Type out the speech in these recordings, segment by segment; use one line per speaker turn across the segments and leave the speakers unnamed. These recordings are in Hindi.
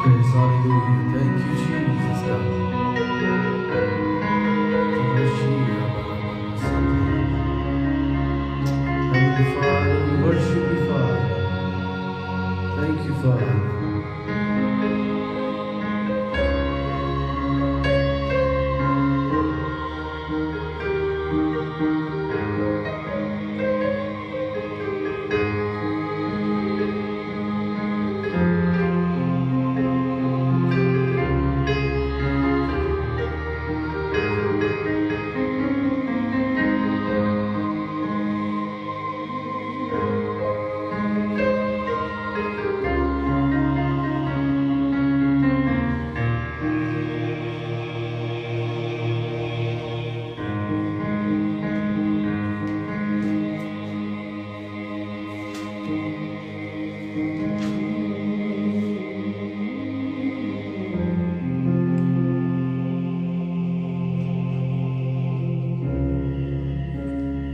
Praise, hallelujah. Thank you, Jesus, God. Heavenly Father, we worship you, Father. Thank you, Father.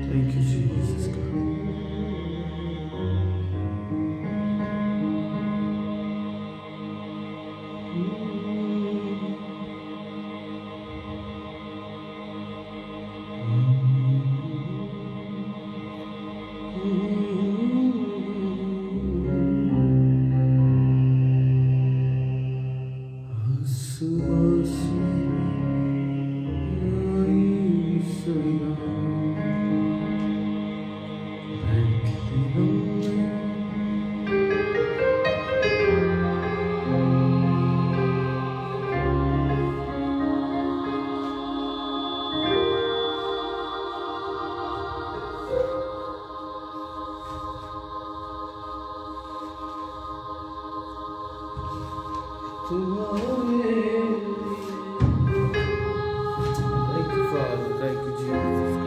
Thank you, Jesus, God. Thank you, Father. Thank you, Jesus.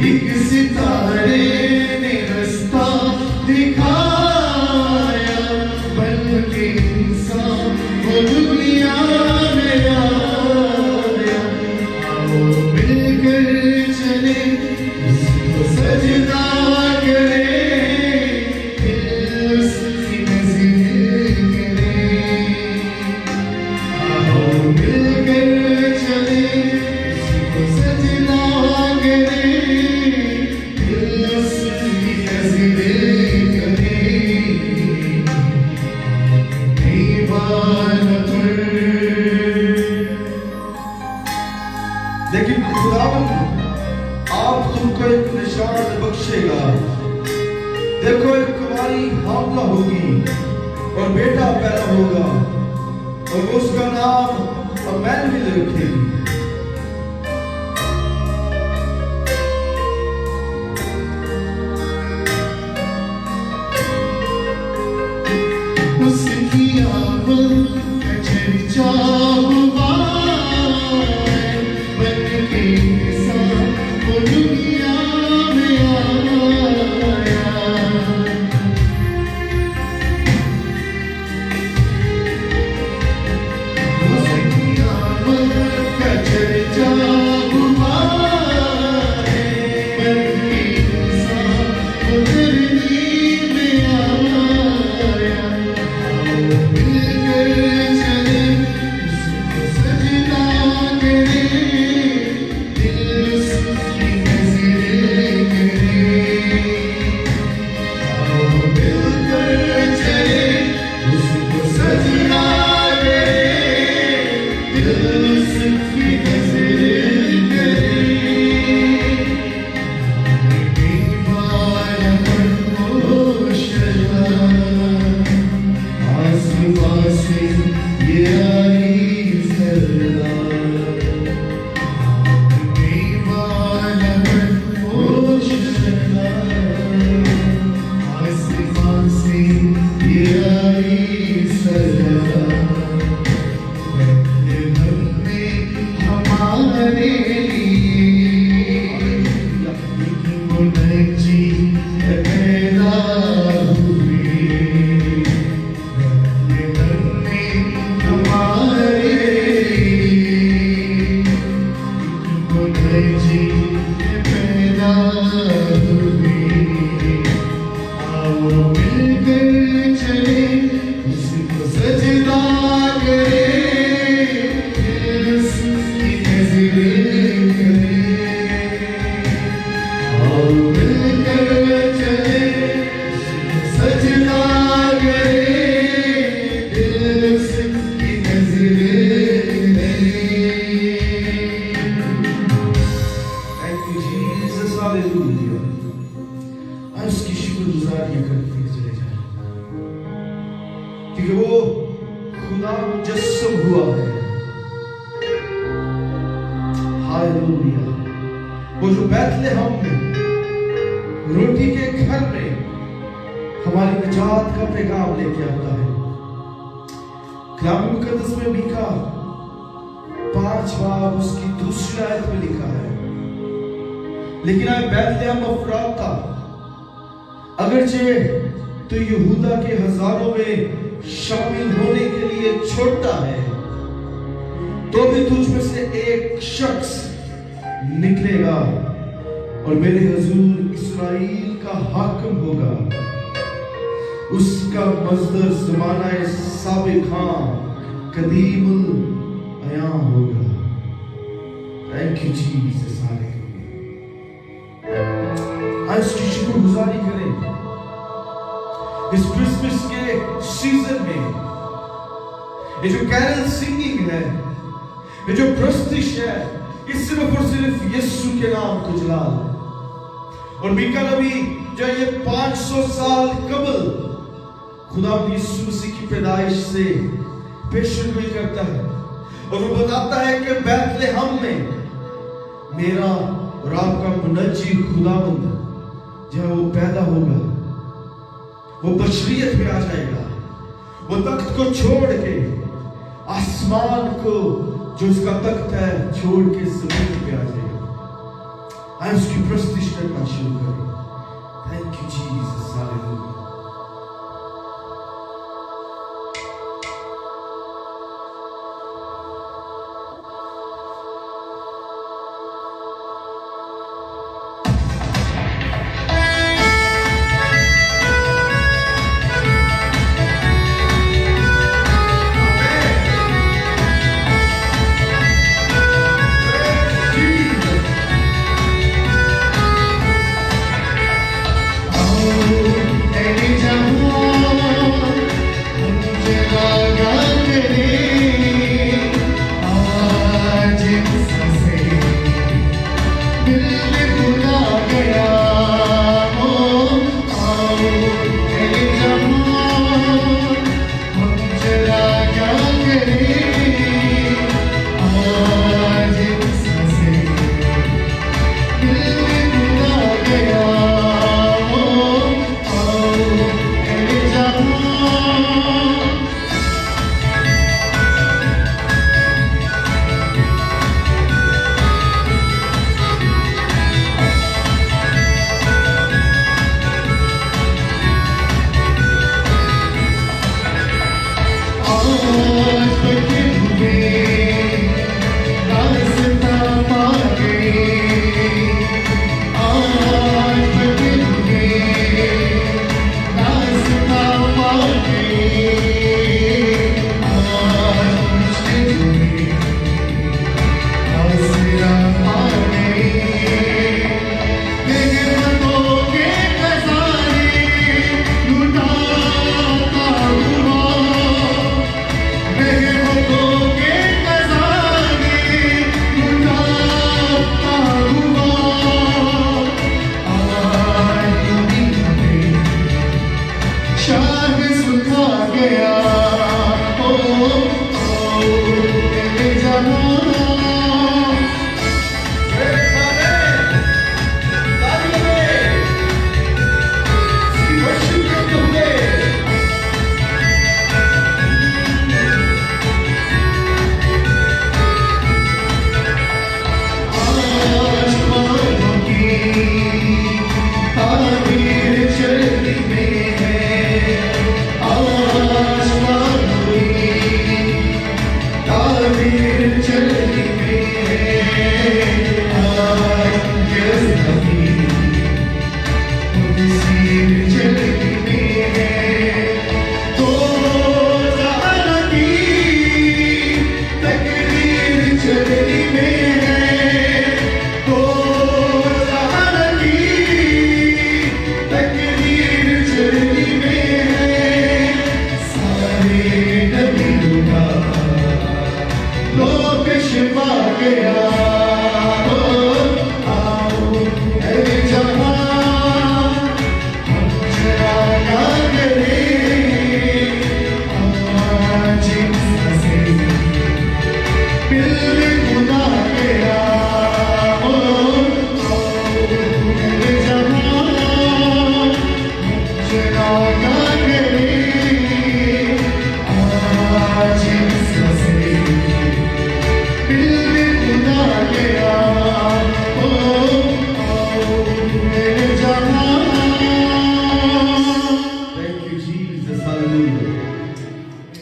एक सितारे ने रास्ता दिखाया, बन के इंसान वो दुनिया में आया। आओ मिलकर चले, उसको सजदा करे, दिल उसकी नज़र करे। आओ मिलकर चले, उसको सजदा करे, दिल उसकी नज़र करे। दीवान पर
लेकिन खुदावंद आप तुमको एक निशान बख्शेगा। देखो एक कुंवारी हामला होगी और बेटा पैदा होगा और उसका नाम इम्मानुएल रखेगी।
उसकी आमद का चर्चा हुआ है, बन के इंसान वो दुनिया में आया। उसकी आमद का चर्चा हुआ है, बन के इंसान वो धरती में आया। मिलकर चले, उसको सजदा करे, दिल उसकी नज़र करे। आओ मिलकर चले, उसको सजदा करे, दिल उसकी नज़र करे। दीवाना खामोश रहा, आसमां से ये आई सरदार। दीवाना खामोश रहा, आसमां से ये आई सरदार। हमने हमारे लिए एक मुनज्जी पैदा हुई। हमारे मुनज्जी पैदा हुई। आओ मिलकर चले, उसको सजदा करे, दिल उसकी नज़र करे। आओ मिलकर चले, उसको सजदा करे, दिल उसकी नज़र करे।
Thank you, Jesus. Hallelujah. और उसकी शुक्रगुजारियां करते चले जाएं, क्योंकि वो खुदा मुजस्सम हुआ है। हालेलुया। वो जो बैतलहम में रोटी के घर में हमारी निजात का पैगाम लेके आता है। कलाम मुकद्दस में मीका 5 बाब उसकी दूसरी आयत में लिखा है, लेकिन आए बैतलहम अफ्राता, अगरचे तो यहूदा के हजारों में शामिल होने के लिए छोटा है, तो भी तुझ में से एक शख्स निकलेगा और मेरे हुजूर इस्राएल का हाकिम होगा। उसका मज़दर ज़माना साबिक़ां कदीमुल अयाम होगा। Thank you Jesus. आज की शुक्रगुजारी करें इस क्रिसमस के सीजन में। ये जो कैरल सिंगिंग है, ये जो प्रस्तुति है, ये सिर्फ और सिर्फ यीशु के नाम को जलाल है। और मीका नबी जो ये 500 साल कबल खुदा यीशु मसीह की पैदाइश से पेशगोई करता है और वो बताता है कि बैतलहम में मेरा और आपका मुनज्जी खुदावंद जो है वो पैदा होगा। वो बशरियत में आ जाएगा, वो तख्त को छोड़ के आसमान को जो उसका तख्त है छोड़ के जमीन पे आ जाएगा। आए उसकी प्रतिष्ठा करना शुरू करें। Thank you Jesus, hallelujah.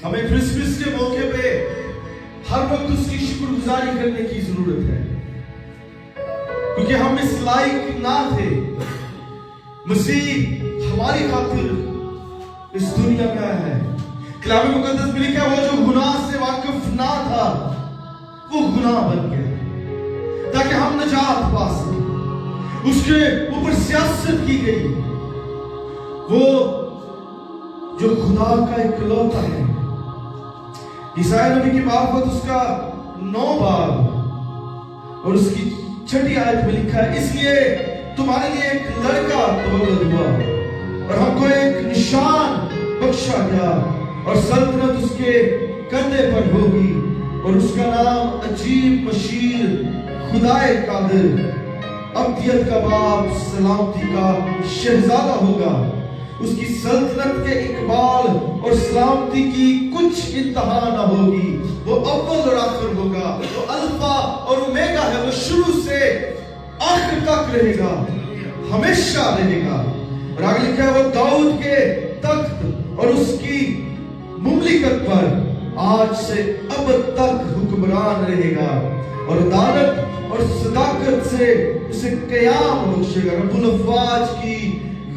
हमें क्रिसमस के मौके पे हर वक्त उसकी शुक्रगुजारी करने की जरूरत है, क्योंकि हम इस लायक ना थे। मसीह हमारी खातिर इस दुनिया में आया है। कलाम मुकद्दस में लिखा है, वो जो गुनाह से वाकिफ ना था वो गुनाह बन गया ताकि हम निजात पा सकें। उसके ऊपर सियासत की गई। वो जो खुदा का इकलौता है, ईसाई नबी की मार्फत उसका 9 बाब और उसकी 6ठी आयत में लिखा है, इसलिए तुम्हारे लिए एक लड़का तवल्लुद हुआ और हमको एक निशान बख्शा गया और सल्तनत उसके कंधे पर होगी और उसका नाम अजीब, मशीर, खुदाए कादिर, अब्दियत का बाप, सलामती का शहजादा होगा। उसकी सल्तनत के इकबाल और सलामती की कुछ इंतहा न होगी। वो अव्वल और आखिर होगा, वो अल्फा और ओमेगा है, वो शुरू से आखिर तक रहेगा, हमेशा रहेगा। और आगे लिखा है वो दाऊद के तख्त और उसकी मुमलिकत पर आज से अब तक हुक्मरान रहेगा और अदालत और सदाकत से उसे कयाम बख्शेगा। रब्बुल अफ़वाज की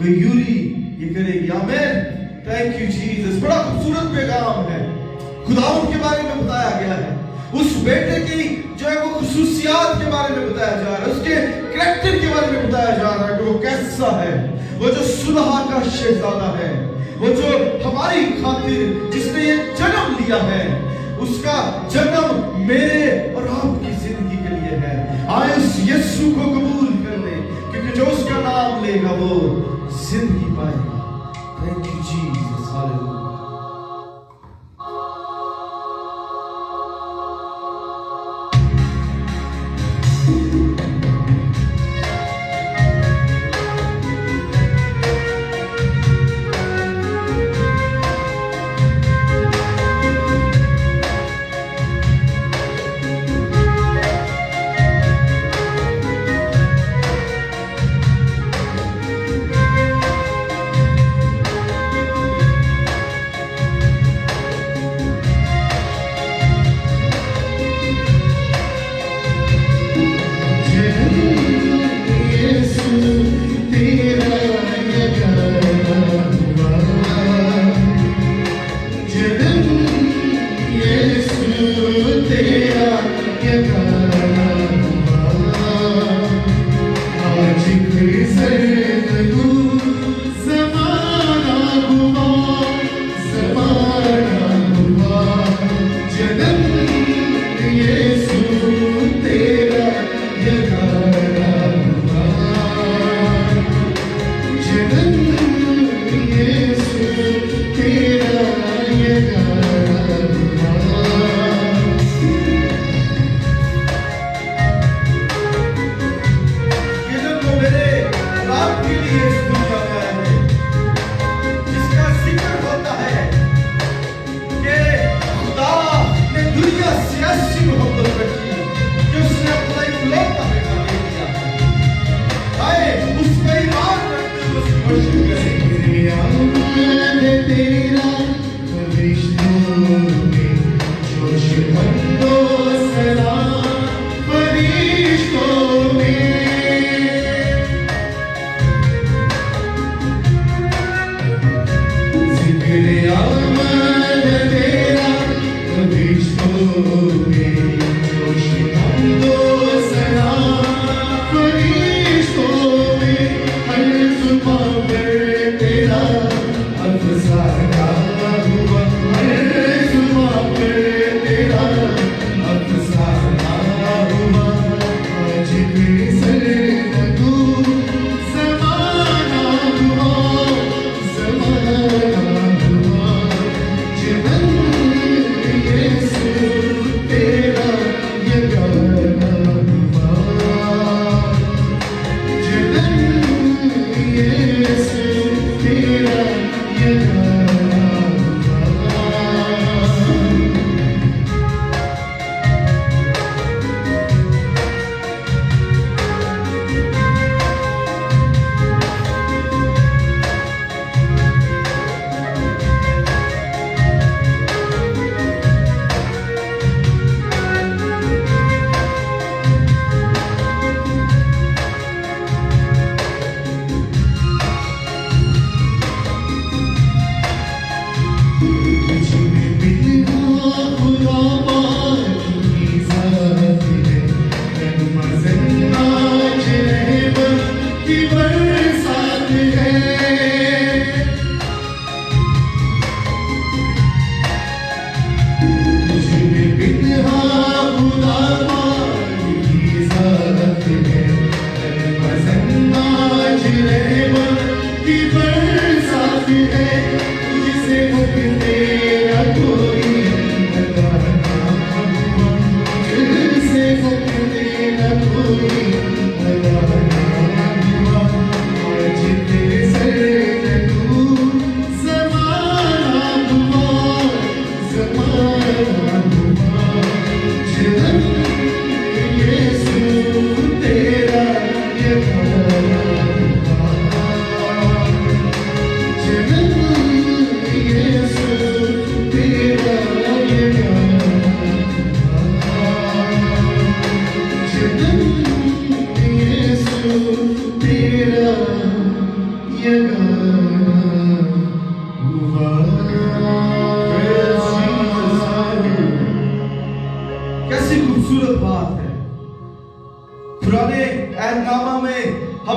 गयूरी ये करेगी। आमीन। Thank you Jesus. बड़ा खूबसूरत पैगाम है, खुदावंद के बारे में बताया गया है, उस बेटे की जो है वो खुसूसियात के बारे में बताया जा रहा है, उसके कैरेक्टर के बारे में बताया जा रहा है कि वो कैसा है, वो जो सुलह का शहजादा है, वो जो हमारी खातिर जिसने ये जन्म लिया है, उसका जन्म मेरे और आपकी जिंदगी के लिए है। आए उस यीशु को कबूल कर ले, क्योंकि जो उसका नाम लेगा वो जिंदगी पाएगा। Thank you Jesus. हालेलुया।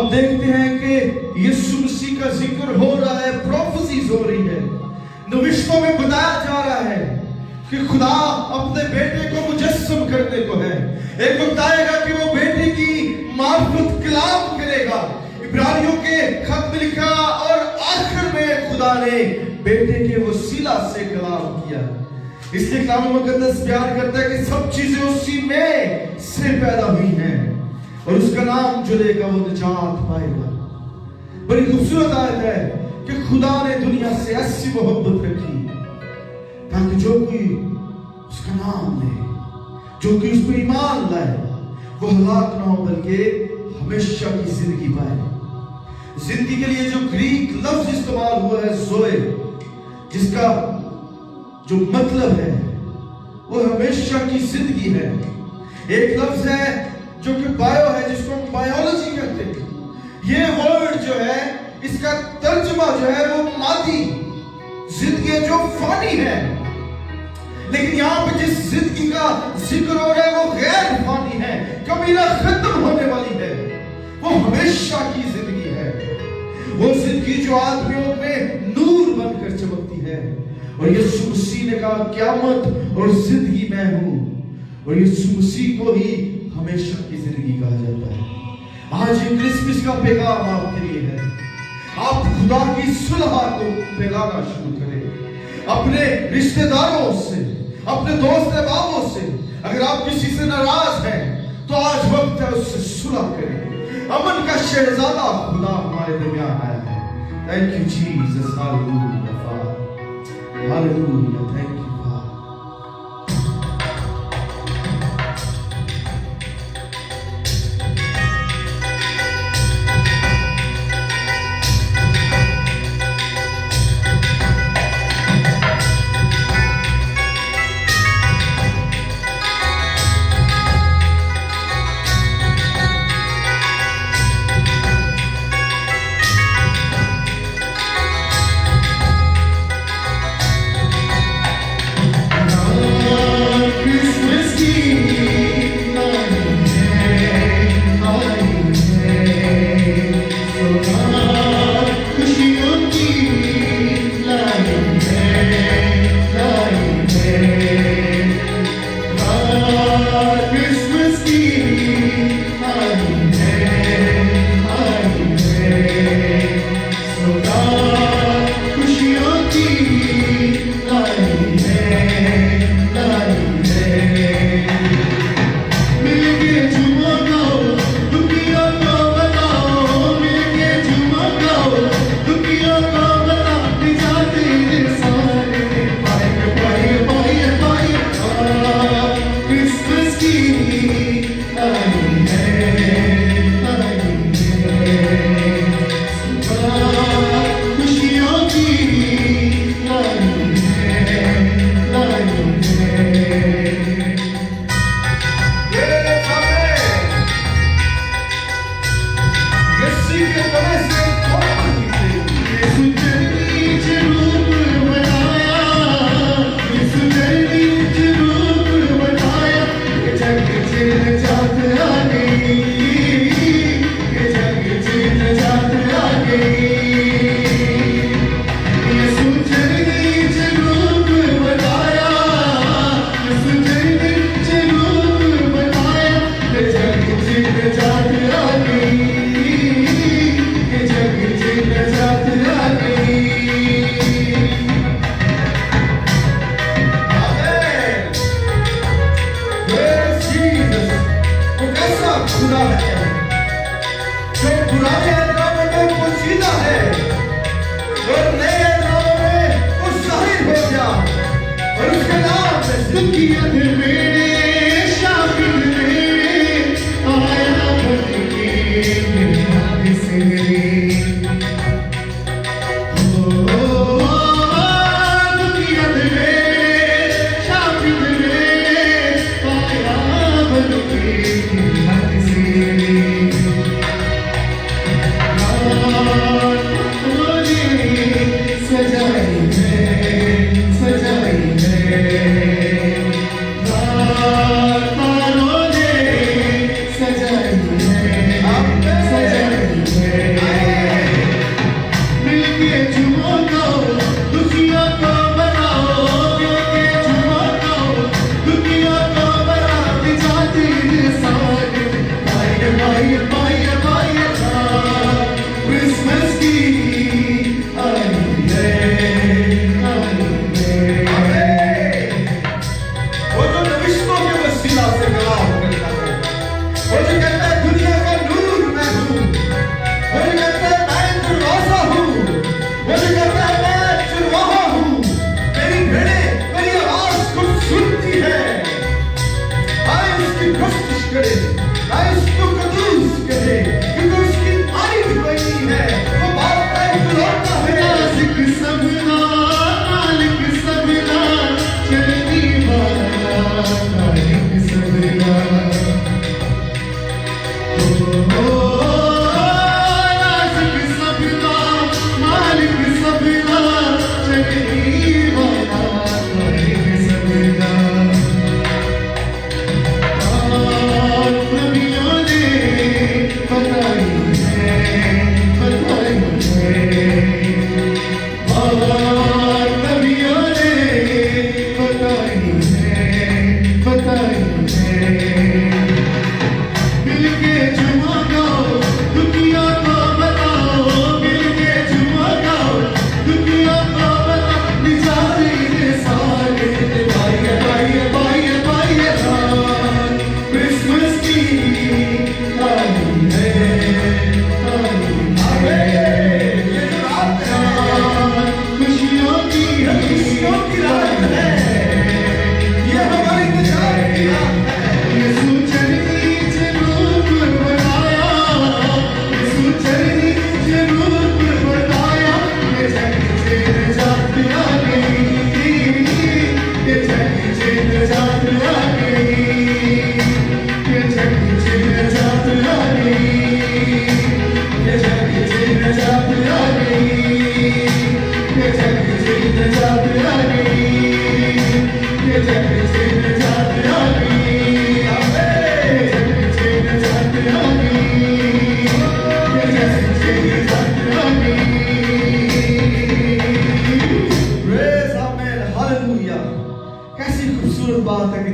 हम देखते हैं कि यीशु मसीह का जिक्र हो रहा है, प्रोफेसीज हो रही है, नविश्तों में बताया जा रहा है कि खुदा अपने बेटे को मुजस्सम करने को है। एक वक्त आएगा कि वो बेटे की मार्फत कलाम करेगा। इब्रानियों के खत में लिखा, और आखिर में खुदा ने बेटे के वसीला से कलाम किया। इसलिए कलाम मुकद्दस बयान करता है कि सब चीजें उसी में से पैदा हुई हैं और उसका नाम जो लेगा वो निजात पाएगा। बड़ी खूबसूरत आयत है कि खुदा ने दुनिया से ऐसी मोहब्बत रखी ताकि जो कोई उसका नाम ले, जो कोई उस पर ईमान लाए, वो हलाक ना हो बल्कि हमेशा की जिंदगी पाए। जिंदगी के लिए जो ग्रीक लफ्ज इस्तेमाल हुआ है ज़ोए, जिसका जो मतलब है वो हमेशा की जिंदगी है। एक लफ्ज है जो कि बायो है, जिसको हम बायोलॉजी कहते हैं। ये वर्ड जो है, इसका तर्जुमा जो है वो मादी जिंदगी है जो फानी है, लेकिन यहाँ पे जिस जिंदगी का जिक्र हो रहा है वो गैर फानी है, कभी ना खत्म होने वाली है, वो हमेशा की जिंदगी है। वो जिंदगी जो आदमियों में नूर बनकर चमकती है। और यीशु मसीह ने कहा क़यामत और जिंदगी मैं हूं, और यीशु मसीह को ही हमेशा की जिंदगी कहा जाता है। आज ये क्रिसमस का पैगाम आपके लिए है। आप खुदा की सुलह को फैलाना शुरू करें अपने रिश्तेदारों से, अपने दोस्त अहबाबों से। अगर आप किसी से नाराज हैं तो आज वक्त है उससे सुलह करें। अमन का शहजादा खुदा हमारे दरमियान आया है। Thank you Jesus, hallelujah father, hallelujah, thank you.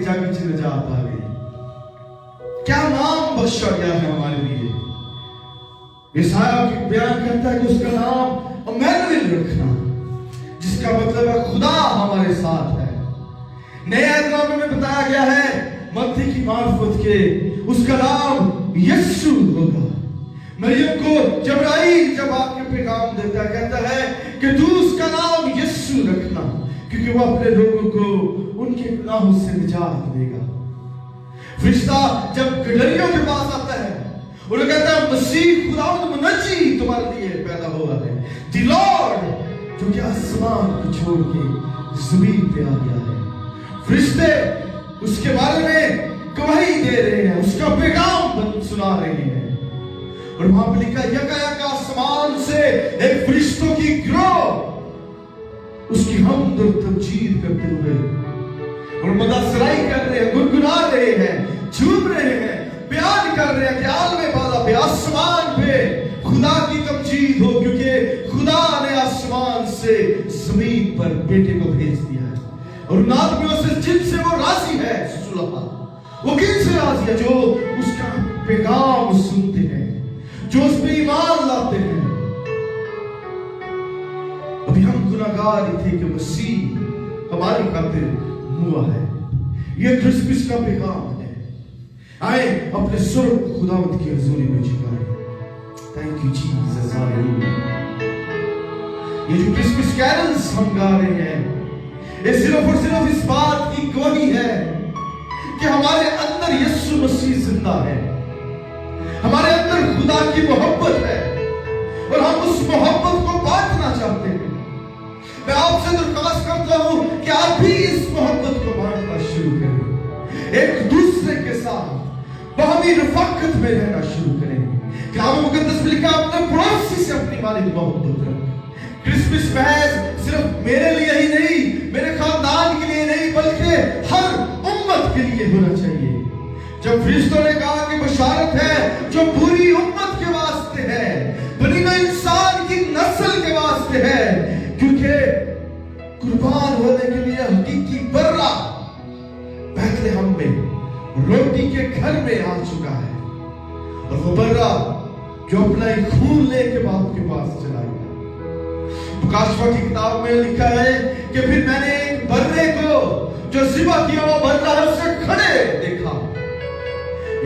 जाके निजात आ गई। क्या नाम बख्शा गया है हमारे लिए। यशायाह बयान करता है कि उसका नाम इम्मानुएल रखना, जिसका मतलब है खुदा हमारे साथ है। नए ऐतराफ़ में बताया गया है मत्ती की मार्फत के उसका नाम यीशु होगा। मरियम को जबराइल जब आपके पैगाम देता है, कहता है कि तू उसका नाम यीशु रखना, क्योंकि वो अपने लोगों को उनके गुनाहों से निजात देगा। फरिश्ता जब गडरियों के पास आता है और वो कहता है मसीह खुदावंद मुनज्जी तुम्हारे लिए पैदा हुआ है, द लॉर्ड, जो कि आसमान को छोड़ के जमीन पे आ गया है। फरिश्ते उसके बारे में गवाही दे रहे हैं, उसका पैगाम सुना रहे हैं। और वहां पर लिखा यकायक आसमान से एक फरिश्तों की गिरोह उसकी हमद और तमजीद करते हुए और मदासराई कर रहे हैं, गुनगुना रहे हैं, झूम रहे हैं, बयान कर रहे हैं कि आलमे बाला पे आसमान पे खुदा की तमजीद हो, क्योंकि खुदा ने आसमान से जमीन पर बेटे को भेज दिया है। और उन आदमियों से जिनसे वो राजी है, सुलह वो किनसे राजी है? जो उसका पैगाम सुनते हैं, जो उस पे ईमान लाते हैं। अभी हम गुनाहगार ही थे कि मसीह हमारी खातिर हुआ है। ये क्रिसमस का पैगाम है। आए अपने सुर खुदावंद की हजूरी में झुकाएं। Thank you Jesus, hallelujah. ये जो क्रिसमस कैरल्स हम गा रहे हैं, ये सिर्फ और सिर्फ इस बात की गवाही है कि हमारे अंदर यीशु मसीह जिंदा है, हमारे अंदर खुदा की मोहब्बत है और हम उस मोहब्बत को बांटना चाहते हैं। मैं आपसे दरख्वास्त करता हूं कि आप भी इस मोहब्बत को बांटना शुरू करें, एक दूसरे के साथ बाहमी रफाकत में रहना शुरू करें। कलाम मुकद्दस में लिखा अपने पड़ोसी से अपनी वाली मोहब्बत रखें। क्रिसमस महज सिर्फ मेरे लिए ही नहीं, मेरे खानदान के लिए नहीं, बल्कि हर उम्मत के लिए होना चाहिए। जब फरिश्तों ने कहा कि बशारत है जो पूरी उम्मत के वास्ते है, बनी नई इंसान की नस्ल के वास्ते है, क्योंकि कुर्बान होने के लिए हकीकी बर्रा बैतलहम में रोटी के घर में आ चुका है। और वो बर्रा जो अपना ही खून लेके बाप के पास चला गया। मुकाशवा की किताब में लिखा है कि फिर मैंने एक बर्रे को जो ज़िबा किया हुआ बर्रा है उसे खड़े देखा।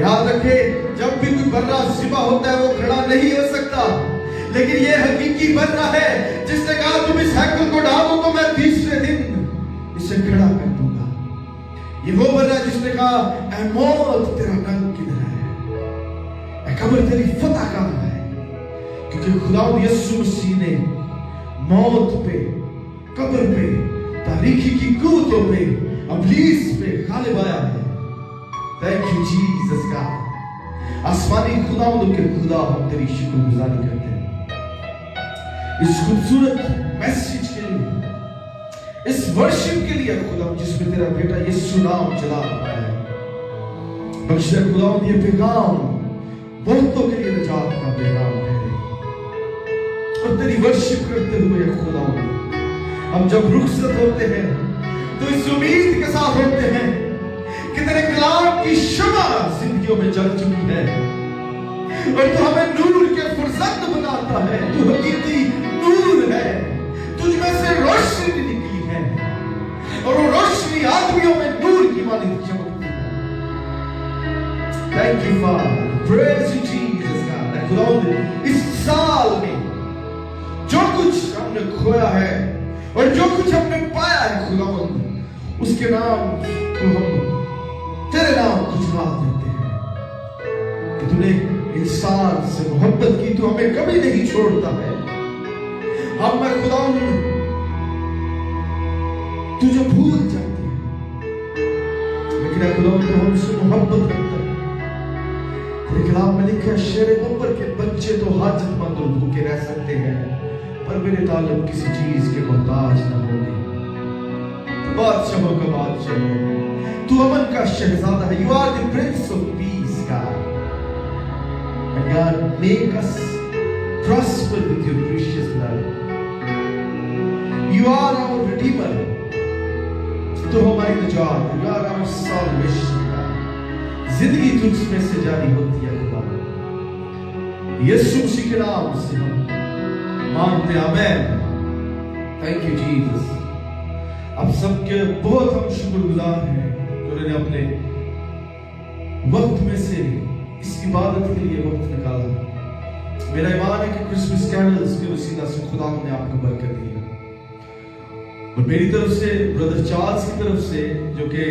याद रखें, जब भी कोई बर्रा ज़िबा होता है वो खड़ा नहीं हो सकता, लेकिन ये हकीकी बर्रा है जिसने कहा तुम इस हैकल को ढालो तो मैं तीसरे दिन इसे खड़ा कर दूंगा। ये वो बर्रा जिसने कहा ऐ मौत तेरा डंक किधर है, ऐ कब्र तेरी फतह कहां है। क्योंकि खुदावंद यीशु मसीह ने मौत पे, कब्र पे, तारीकी की कुव्वतों पे, इब्लीस पे गालिब आया है। थैंक यू जीसस का आसमानी खुदावंद के खुदा, हम तेरी शुक्रगुजारी करते हैं इस खूबसूरत मैसेज के लिए, इस वर्शिप के लिए खुदा, जिसमें तेरा बेटा यीशु नाम चला रहा है। बख्श दे खुदावंद ये पैगाम बहुतों के लिए निजात का पैगाम है। और तेरी वर्शिप करते हुए खुदावंद हम जब रुखसत होते हैं तो इस उम्मीद के साथ होते हैं कि तेरे कलाम की शमा जिंदगियों में जल चुकी है और तू हमें नूर के फुर्सत बनाता है। तू हकीकी नूर है, तुझ में से रोशनी निकली है और वो रोशनी आदमियों में नूर की मानिंद चमकती है। Thank you for praise you Jesus God. खुदावंद इस साल में जो कुछ हमने खोया है और जो कुछ हमने पाया है खुदावंद, उसके नाम को हम तेरे नाम को चढ़ा देते हैं कि तूने इंसान से मोहब्बत की, तू हमें कभी नहीं छोड़ता है। हम मैं खुदावंद तुझे भूल जाते हैं, लेकिन खुदावंद तो हमसे मोहब्बत करता है। तेरे कलाम में लिखा है शेरे बब्बर के बच्चे तो हाजतमंद और भूखे रह सकते हैं, पर मेरे तालिब किसी चीज के मोहताज न होंगे। तो बादशाहों का बादशाह है, तू अमन का शहजादा है। You are the prince of peace God, and God make us prosper with your precious blood. You are our redeemer, तो हमारी निजात, यू आर आवर सॉल्वेशन। जिंदगी तुझमें से जारी होती है खुदा। यीशु मसीह के नाम से हम मांगते हैं, आमीन। Thank you Jesus. आप सबके बहुत हम शुक्रगुजार हैं कि उन्होंने अपने वक्त में से इस इबादत के लिए वक्त निकाला। मेरा ईमान है कि क्रिसमस कैंडल्स के वसीला से खुदा ने आपको बरकत दी है। और मेरी तरफ से, ब्रदर चार्ल्स की तरफ से, जो कि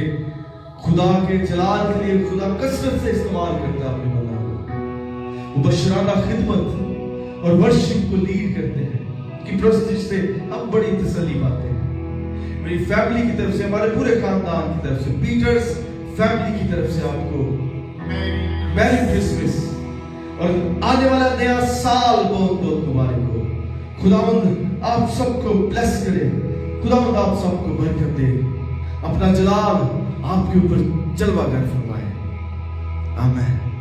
खुदा के जलाल के लिए खुदा कसरत से इस्तेमाल करता है अपने बंदा को, वो बशराना खिदमत और वर्शिप को लीड करते हैं कि प्रस्तुति से हम बड़ी तसल्ली पाते हैं। मेरी फैमिली की तरफ से, हमारे पूरे खानदान की तरफ से, पीटर्स फैमिली की तरफ से आपको मैरी क्रिसमस और आने वाला नया साल बहुत बहुत मुबारक हो। खुदावंद आप सबको ब्लेस करे, खुदावंद आप सबको बरकत दे, अपना जलाल आपके ऊपर जलवा कर फरमाए। आमीन।